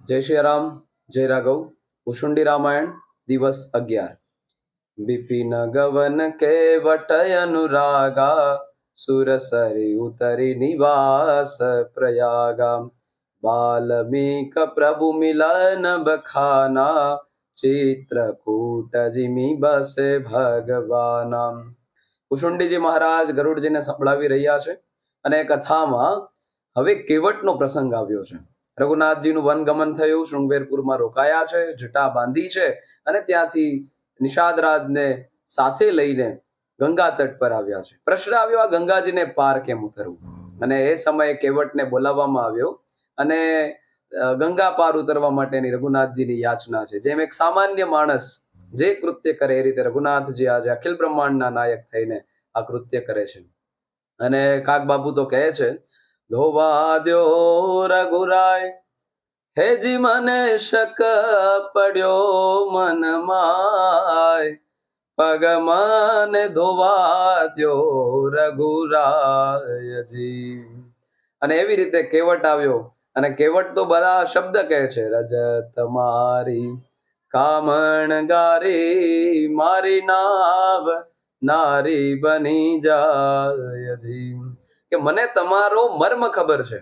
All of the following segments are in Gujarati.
जय श्री राम, जय राघव। कुशुंडी रामायण दिवस 11। विपिन गवन केवट अनुरागा, सुरसरि उतरि निवास प्रयागा। वाल्मीक प्रभु मिलन बखाना, चित्रकूट जिमि बसे भगवाना। કુશુંડીજી મહારાજ ગરુડજીને સંભળાવી રહ્યા છે અને કથામાં હવે કેવટનો પ્રસંગ આવ્યો છે। રઘુનાથજીનું વનગમન થયું, શૃંગવેરપુરમાં રોકાયા છે, જટા બાંધી છે અને ત્યાંથી નિષાદરાજને સાથે લઈને ગંગા તટ પર આવ્યા છે। પ્રશ્ન આવ્યો, આ ગંગાજીને પાર કેમ ઉતરવું? અને એ સમયે કેવટને બોલાવવામાં આવ્યો અને ગંગા પાર ઉતરવા માટેની રઘુનાથજીની યાચના છે। જેમ એક સામાન્ય માણસ જે કૃત્ય કરે એ રીતે રઘુનાથજી આજે અખિલ બ્રહ્માંડના નાયક થઈને આ કૃત્ય કરે છે। અને કાગ બાપુ તો કહે છે, ધોવા દ્યો રઘુરાય, હેજી મને શક પડ્યો મનમાય, પગ મને ધોવા દ્યો રઘુરાયજી। અને એવી રીતે કેવટ આવ્યો અને કેવટ તો બધા શબ્દ કહે છે, રજત મારી કામણ ગારી, મારી નાવ નારી બની જાયજી। કે મને તમારો મર્મ ખબર છે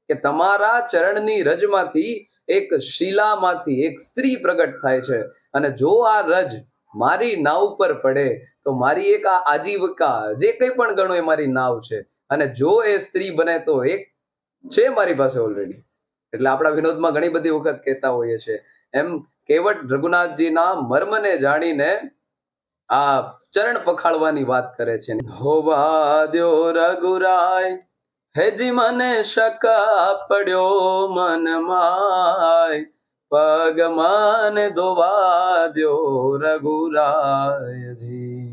કે તમારા ચરણની રજમાંથી એક શિલામાંથી એક સ્ત્રી પ્રગટ થાય છે અને જો આ રજ મારી નાવ પર પડે તો મારી એક આ આજીવિકા જે કંઈ પણ ગણો એ મારી નાવ છે અને જો એ સ્ત્રી બને તો એક છે મારી પાસે ઓલરેડી। એટલે આપણા વિનોદમાં ઘણી બધી વખત કહેતા હોઈએ છે એમ કેવટ રઘુનાથજીના મર્મને જાણીને આ ચરણ પખાળવાની વાત કરે છે। ધોવા દ્યો રઘુરાય, હેજી મને શક પડ્યો મનમાય, પગ મને ધોવા દ્યો રઘુરાયજી।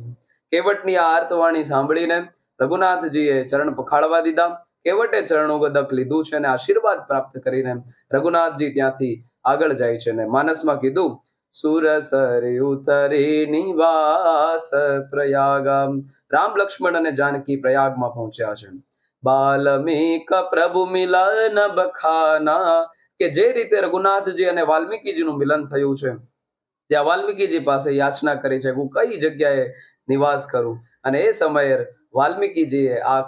કેવટની આ આર્તવાણી સાંભળીને રઘુનાથજીએ ચરણ પખાળવા દીધા। કેવટે ચરણોગદક લીધું છે અને આશીર્વાદ પ્રાપ્ત કરીને રઘુનાથજી ત્યાંથી આગળ જાય છે અને માનસમાં કીધું, સુરસરી ઉતરી નિવાસ પ્રયાગમ। રામ લક્ષ્મણ અને જાનકી પ્રયાગમાં પહોંચ્યા છે। વાલ્મીક પ્રભુ મિલન બખાના, કે જે રીતે રઘુનાથજી અને વાલ્મીકીજીનું મિલન થયું છે ત્યાં વાલ્મીકીજી પાસે યાચના કરી છે હું કઈ જગ્યાએ નિવાસ કરું અને એ સમયે વાલ્મીકીજીએ આ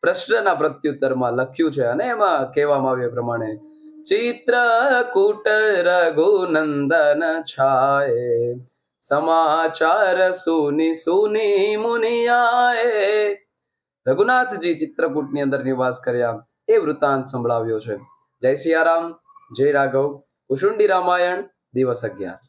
પ્રશ્નના પ્રત્યુત્તરમાં લખ્યું છે અને એમાં કહેવામાં આવ્યું પ્રમાણે, ચિત્રકૂટ રઘુનંદન છાયે, સમાચાર સુની સુની મુનિયાએ। રઘુનાથજી ચિત્રકૂટની અંદર નિવાસ કર્યા એ વૃત્તાંત સંભળાવ્યો છે। જય સિયારામ, જય રાઘવ। કુશુંડી રામાયણ દિવસ 11।